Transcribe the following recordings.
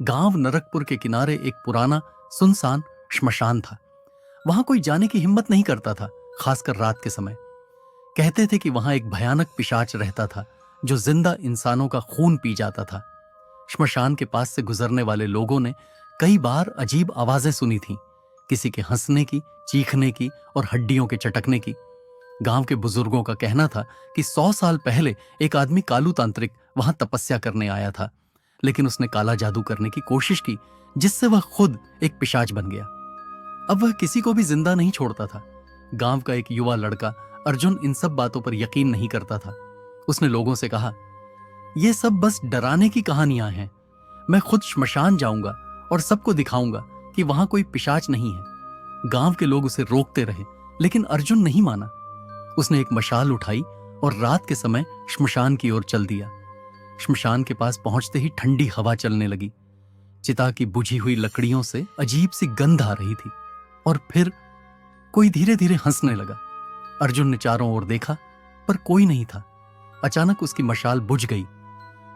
गांव नरकपुर के किनारे एक पुराना सुनसान श्मशान था। वहां कोई जाने की हिम्मत नहीं करता था, खासकर रात के समय। कहते थे कि वहां एक भयानक पिशाच रहता था जो जिंदा इंसानों का खून पी जाता था। श्मशान के पास से गुजरने वाले लोगों ने कई बार अजीब आवाजें सुनी थीं, किसी के हंसने की, चीखने की और हड्डियों के चटकने की। गांव के बुजुर्गों का कहना था कि 100 साल पहले एक आदमी कालू तांत्रिक वहां तपस्या करने आया था, लेकिन उसने काला जादू करने की कोशिश की, जिससे वह खुद एक पिशाच बन गया। अब वह किसी को भी जिंदा नहीं छोड़ता था। गांव का एक युवा लड़का अर्जुन इन सब बातों पर यकीन नहीं करता था। उसने लोगों से कहा, यह सब बस डराने की कहानियां हैं। मैं खुद श्मशान जाऊंगा और सबको दिखाऊंगा कि वहां कोई पिशाच नहीं है। गांव के लोग उसे रोकते रहे, लेकिन अर्जुन नहीं माना। उसने एक मशाल उठाई और रात के समय श्मशान की ओर चल दिया। श्मशान के पास पहुंचते ही ठंडी हवा चलने लगी। चिता की बुझी हुई लकड़ियों से अजीब सी गंध आ रही थी, और फिर कोई धीरे धीरे हंसने लगा। अर्जुन ने चारों ओर देखा, पर कोई नहीं था। अचानक उसकी मशाल बुझ गई।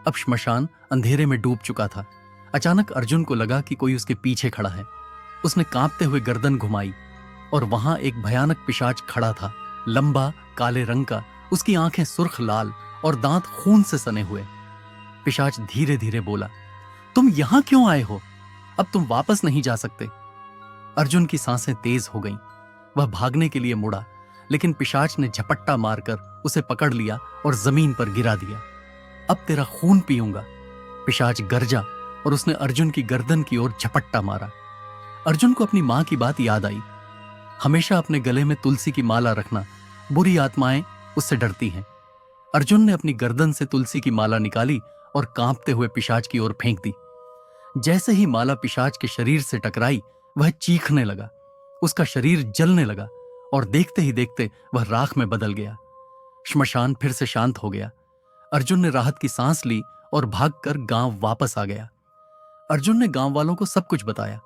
अब श्मशान अंधेरे में डूब चुका था। अचानक अर्जुन को लगा कि कोई उसके पीछे खड़ा है। उसने कांपते हुए गर्दन घुमाई, और वहां एक भयानक पिशाच खड़ा था, लंबा, काले रंग का। उसकी आंखें सुर्ख लाल और दांत खून से सने हुए। पिशाच धीरे धीरे बोला, तुम यहां क्यों आए हो? अब तुम वापस नहीं जा सकते। अर्जुन की सांसें तेज हो गईं। वह भागने के लिए मुड़ा, लेकिन पिशाच ने झपट्टा मारकर उसे पकड़ लिया और जमीन पर गिरा दिया। अब तेरा खून पीऊंगा। पिशाच गरजा और उसने अर्जुन की गर्दन की ओर झपट्टा मारा। अर्जुन को अपनी मां की बात याद आई। हमेशा अपने गले में तुलसी की माला रखना, बुरी आत्माएं उससे डरती हैं। अर्जुन ने अपनी गर्दन से तुलसी की माला निकाली और कांपते हुए पिशाच की ओर फेंक दी। जैसे ही माला पिशाच के शरीर से टकराई, वह चीखने लगा। उसका शरीर जलने लगा और देखते ही देखते वह राख में बदल गया। श्मशान फिर से शांत हो गया। अर्जुन ने राहत की सांस ली और भागकर गांव वापस आ गया। अर्जुन ने गांव वालों को सब कुछ बताया।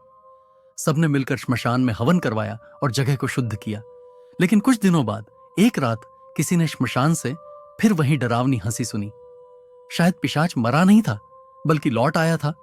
सबने मिलकर श्मशान में हवन करवाया और जगह को शुद्ध किया। लेकिन कुछ दिनों बाद एक रात किसी ने श्मशान से फिर वही डरावनी हंसी सुनी। शायद पिशाच मरा नहीं था, बल्कि लौट आया था